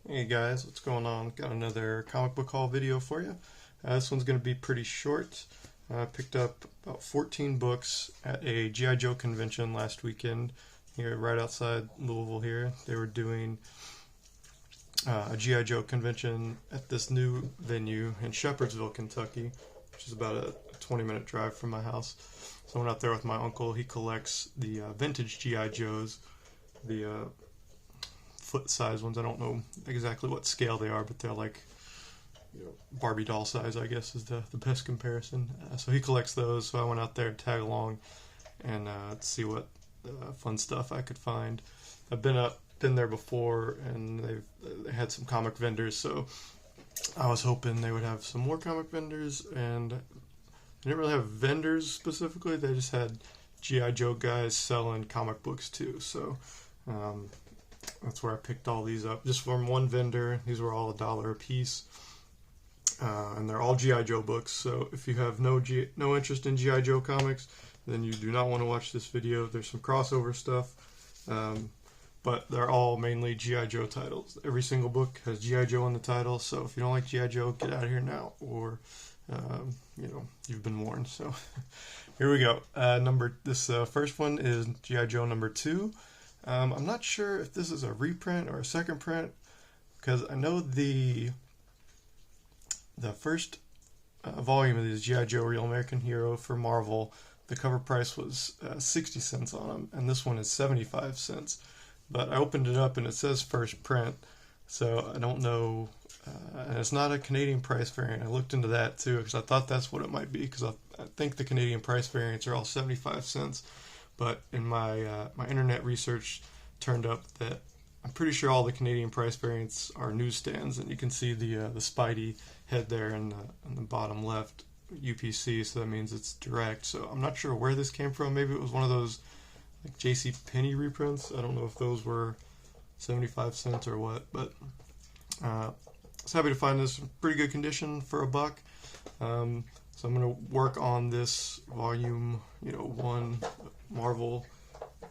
Hey guys, what's going on? Got another comic book haul video for you. This one's going to be pretty short. I picked up about 14 books at a G.I. Joe convention last weekend here right outside Louisville here. They were doing a G.I. Joe convention at this new venue in Shepherdsville, Kentucky, which is about a 20-minute drive from my house. So I went out there with my uncle. He collects the vintage G.I. Joes, the foot size ones. I don't know exactly what scale they are, but they're like, Barbie doll size, I guess, is the best comparison. So he collects those, so I went out there to tag along and see what fun stuff I could find. I've been there before, and they had some comic vendors, so I was hoping they would have some more comic vendors, and they didn't really have vendors specifically. They just had G.I. Joe guys selling comic books too, so that's where I picked all these up, just from one vendor. These were all $1 a piece, and they're all G.I. Joe books. So if you have no interest in G.I. Joe comics, then you do not want to watch this video. There's some crossover stuff, but they're all mainly G.I. Joe titles. Every single book has G.I. Joe in the title, so if you don't like G.I. Joe, get out of here now, or you've been warned. So here we go. This first one is G.I. Joe number 2. I'm not sure if this is a reprint or a second print, because I know the first volume of this G.I. Joe Real American Hero for Marvel, the cover price was 60 cents on them, and this one is 75 cents. But I opened it up and it says first print, so I don't know, and it's not a Canadian price variant. I looked into that too, because I thought that's what it might be, because I think the Canadian price variants are all 75 cents. But in my internet research turned up that I'm pretty sure all the Canadian price variants are newsstands, and you can see the Spidey head there in the bottom left, UPC, so that means it's direct. So I'm not sure where this came from. Maybe it was one of those like J.C. Penney reprints. I don't know if those were 75 cents or what, but I was happy to find this in pretty good condition for $1. So I'm going to work on this volume, 1 Marvel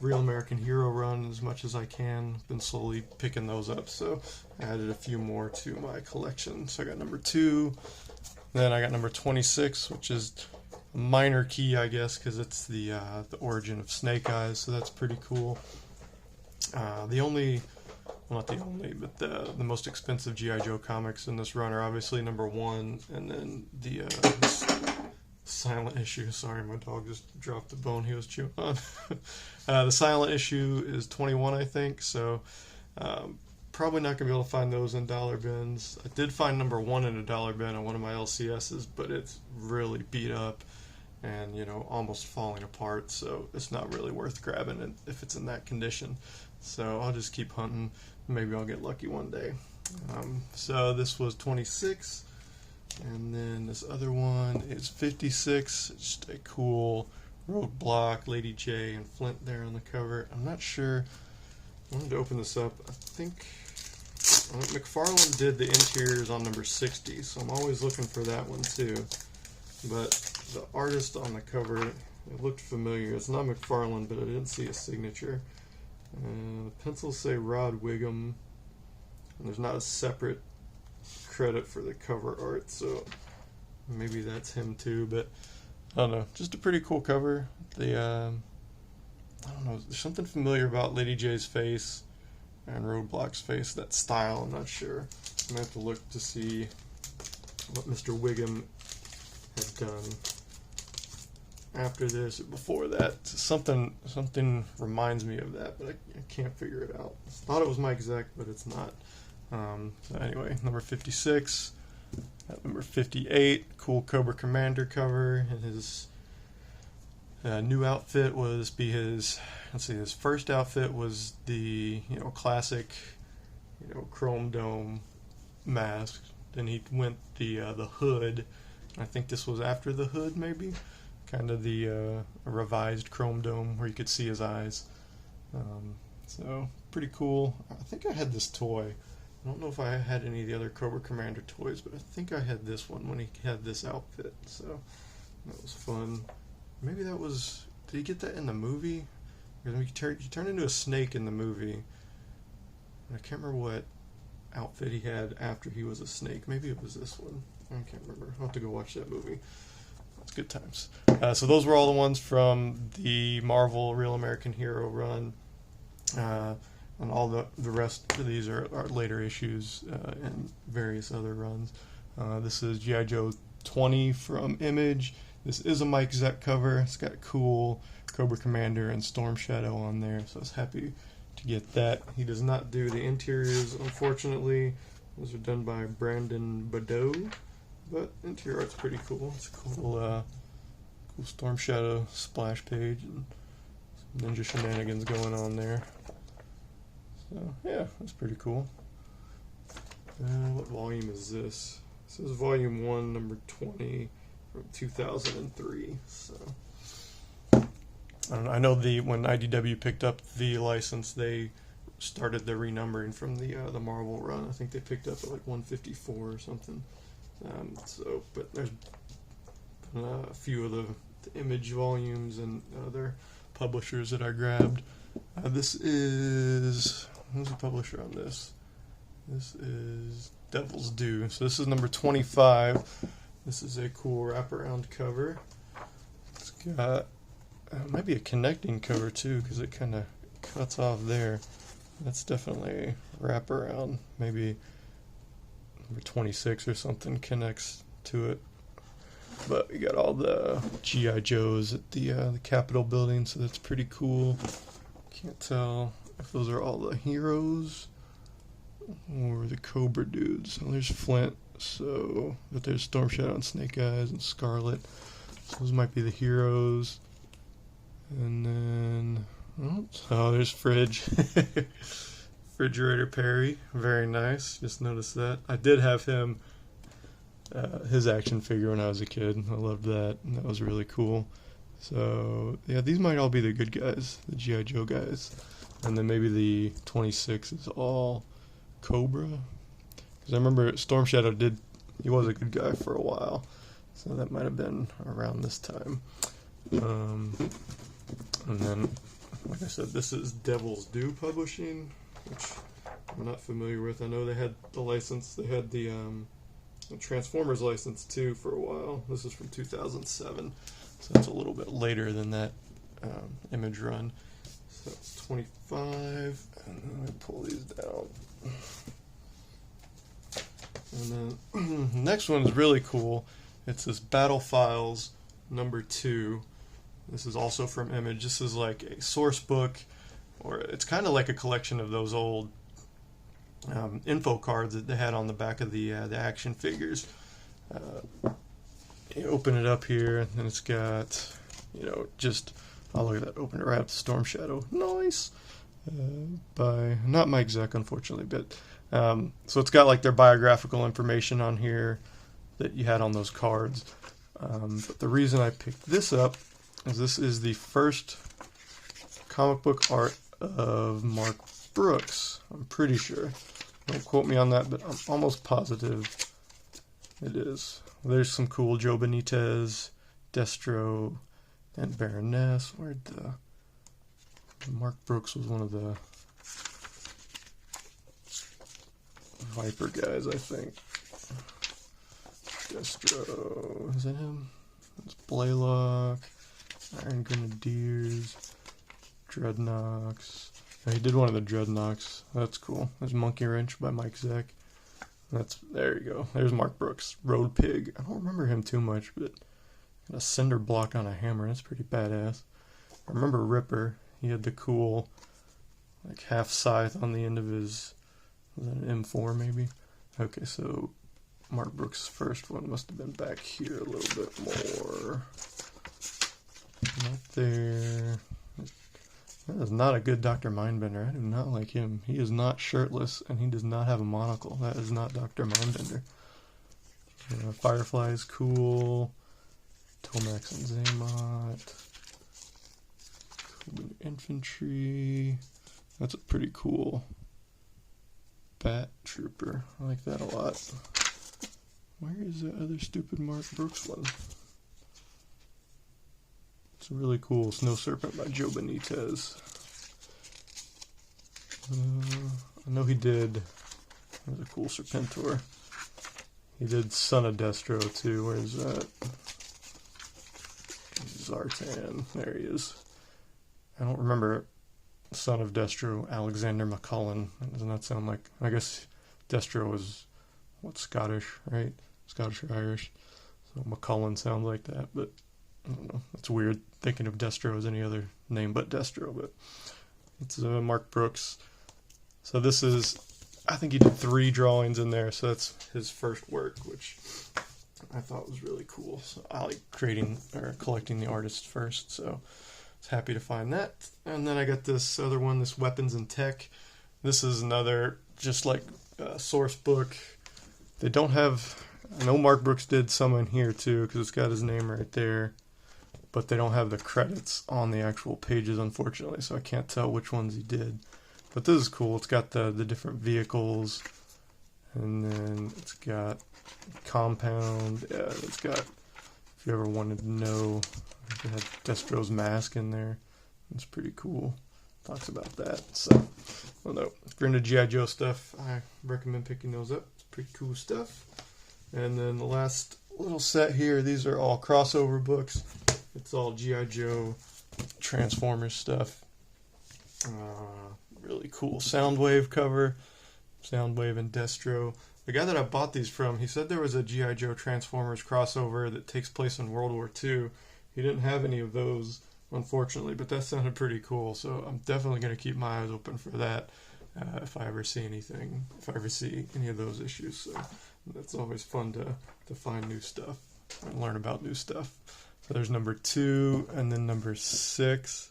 Real American Hero run as much as I can. Been slowly picking those up, so I added a few more to my collection. So I got number 2, then I got number 26, which is a minor key, I guess, because it's the origin of Snake Eyes, so that's pretty cool. Not the only, but the most expensive G.I. Joe comics in this run are obviously number 1, and then the silent issue. Sorry, my dog just dropped the bone he was chewing on. The silent issue is 21, I think, so probably not going to be able to find those in dollar bins. I did find number 1 in a dollar bin on one of my LCSs, but it's really beat up and, almost falling apart, so it's not really worth grabbing it if it's in that condition. So I'll just keep hunting. Maybe I'll get lucky one day. So this was 26. And then this other one is 56. It's just a cool roadblock, Lady J and Flint there on the cover. I'm not sure. I wanted to open this up. I think McFarlane did the interiors on number 60, so I'm always looking for that one too. But the artist on the cover, it looked familiar. It's not McFarlane, but I didn't see a signature. The pencils say Rod Wiggum, and there's not a separate credit for the cover art, so maybe that's him too, but I don't know, just a pretty cool cover. I don't know, there's something familiar about Lady J's face and Roadblock's face, that style. I'm not sure. I'm gonna have to look to see what Mr. Wiggum had done after this or before that. Something reminds me of that, but I can't figure it out. I thought it was Mike Zeck, but it's not. So anyway, number 56, number 58, cool Cobra Commander cover, and his new outfit was his first outfit was the, classic, chrome dome mask. Then he went the hood. I think this was after the hood, maybe, kind of the revised chrome dome where you could see his eyes. So pretty cool. I think I had this toy. I don't know if I had any of the other Cobra Commander toys, but I think I had this one when he had this outfit, so that was fun. Maybe that was, did he get that in the movie? He turned into a snake in the movie. I can't remember what outfit he had after he was a snake. Maybe it was this one. I can't remember. I'll have to go watch that movie. It's good times. So those were all the ones from the Marvel Real American Hero run. And all the rest of these are later issues and various other runs. This is G.I. Joe 20 from Image. This is a Mike Zeck cover. It's got a cool Cobra Commander and Storm Shadow on there, so I was happy to get that. He does not do the interiors, unfortunately. Those are done by Brandon Badeau, but interior art's pretty cool. It's a cool Storm Shadow splash page and some ninja shenanigans going on there. So yeah, that's pretty cool. What volume is this? This is volume 1, number 20 from 2003. So I don't know. I know when IDW picked up the license, they started the renumbering from the Marvel run. I think they picked up at like 154 or something. But there's a few of the Image volumes and other publishers that I grabbed. This is, who's the publisher on this? This is Devil's Due. So this is number 25. This is a cool wraparound cover. It's got, might be a connecting cover too, because it kind of cuts off there. That's definitely wraparound. Maybe number 26 or something connects to it. But we got all the G.I. Joes at the Capitol building, so that's pretty cool. Can't tell if those are all the heroes or the Cobra dudes. So there's Flint, but there's Storm Shadow and Snake Eyes and Scarlet. So those might be the heroes. And then, oh, there's Fridge. Refrigerator Perry. Very nice. Just noticed that. I did have him, his action figure when I was a kid. I loved that. And that was really cool. So, yeah, these might all be the good guys, the G.I. Joe guys. And then maybe the 26 is all Cobra. Because I remember Storm Shadow he was a good guy for a while. So that might have been around this time. And then, like I said, this is Devil's Due Publishing, which I'm not familiar with. I know they had the license. They had the Transformers license, too, for a while. This is from 2007. So that's a little bit later than that Image run. So it's 25. And then let me pull these down. And then the next one is really cool. It's this Battle Files number 2. This is also from Image. This is like a source book, or it's kind of like a collection of those old info cards that they had on the back of the action figures. You open it up here, and it's got, just, oh, look at that, open it right up to Storm Shadow. Nice! By, not Mike Zeck, unfortunately, but, so it's got like their biographical information on here that you had on those cards. But the reason I picked this up is this is the first comic book art of Mark Brooks. I'm pretty sure. Don't quote me on that, but I'm almost positive it is. There's some cool Joe Benitez, Destro, and Baroness. Where'd Mark Brooks was one of the Viper guys, I think. Destro, is that him? It's Blaylock, Iron Grenadiers, Dreadnoks. Oh, he did one of the Dreadnoks. That's cool. There's Monkey Wrench by Mike Zeck. There you go. There's Mark Brooks. Road Pig. I don't remember him too much, but got a cinder block on a hammer. That's pretty badass. I remember Ripper. He had the cool, like, half scythe on the end of his, was that an M4 maybe? Okay, so Mark Brooks' first one must have been back here a little bit more. Not there. That is not a good Dr. Mindbender. I do not like him. He is not shirtless, and he does not have a monocle. That is not Dr. Mindbender. Firefly is cool. Tomax and Zaymot. Cuban Infantry. That's a pretty cool Bat Trooper. I like that a lot. Where is the other stupid Mark Brooks one? It's a really cool Snow Serpent by Joe Benitez. I know he did There's a cool Serpentor. He did Son of Destro too. Where's that? Zartan. There he is. I don't remember Son of Destro, Alexander McCullen. Doesn't that sound like... I guess Destro is, what, Scottish, right? Scottish or Irish. So McCullen sounds like that, but I don't know. It's weird thinking of Destro as any other name but Destro, but it's Mark Brooks. So this is, I think he did 3 drawings in there, so that's his first work, which I thought was really cool. So I like creating or collecting the artists first, so I was happy to find that. And then I got this other one, this Weapons and Tech. This is another just like source book. They don't have, I know Mark Brooks did some in here too because it's got his name right there, but they don't have the credits on the actual pages, unfortunately, so I can't tell which ones he did. But this is cool. It's got the different vehicles, and then it's got Compound. Yeah, it's got, if you ever wanted to know, it had Destro's mask in there. It's pretty cool. Talks about that. So, well, no, if you're into G.I. Joe stuff, I recommend picking those up. It's pretty cool stuff. And then the last little set here, these are all crossover books. It's all G.I. Joe Transformers stuff. Really cool Soundwave cover. Soundwave and Destro. The guy that I bought these from, he said there was a G.I. Joe Transformers crossover that takes place in World War II. He didn't have any of those, unfortunately, but that sounded pretty cool, so I'm definitely going to keep my eyes open for that if I ever see anything, if I ever see any of those issues. So that's always fun to find new stuff and learn about new stuff. So there's number 2 and then number 6.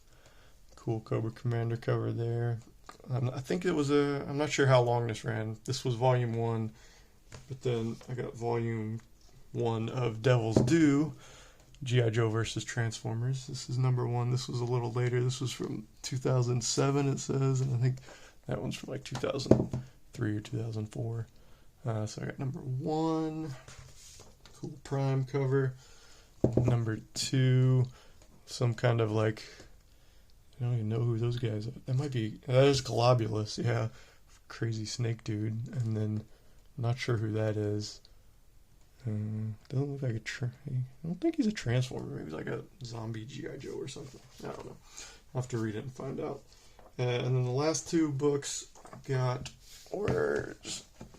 Cool Cobra Commander cover there. I think it was I'm not sure how long this ran. This was volume 1, but then I got volume 1 of Devil's Due, G.I. Joe versus Transformers. This is number 1. This was a little later. This was from 2007, it says, and I think that one's from like 2003 or 2004. So I got number 1, cool Prime cover. Number 2, some kind of like, I don't even know who those guys are. That is Globulus, yeah. Crazy snake dude. And then, I'm not sure who that is. Doesn't look like I don't think he's a Transformer. Maybe he's like a zombie G.I. Joe or something. I don't know. I'll have to read it and find out. And then the last 2 books I got were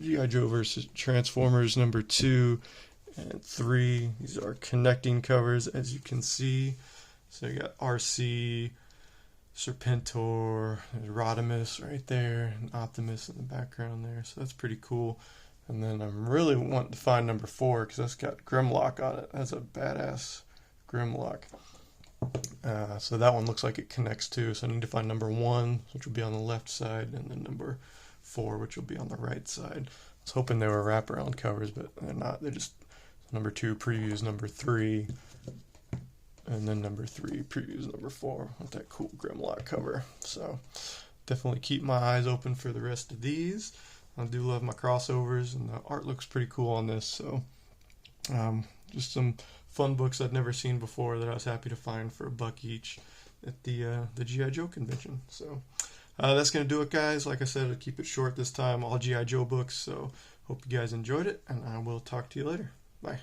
G.I. Joe versus Transformers number 2 and 3. These are connecting covers, as you can see. So you got RC, Serpentor, there's Rodimus right there, and Optimus in the background there. So that's pretty cool. And then I'm really wanting to find number 4 because that's got Grimlock on it. That's a badass Grimlock. So that one looks like it connects too. So I need to find number 1, which will be on the left side, and then number 4, which will be on the right side. I was hoping they were wraparound covers, but they're not. They're just number 2 previews number 3, and then number 3 previews number 4 with that cool Grimlock cover. So definitely keep my eyes open for the rest of these. I do love my crossovers, and the art looks pretty cool on this. So just some fun books I'd never seen before that I was happy to find for $1 each at the G.I. Joe convention. So that's going to do it, guys. Like I said, I'll keep it short this time, all G.I. Joe books. So hope you guys enjoyed it, and I will talk to you later. Bye.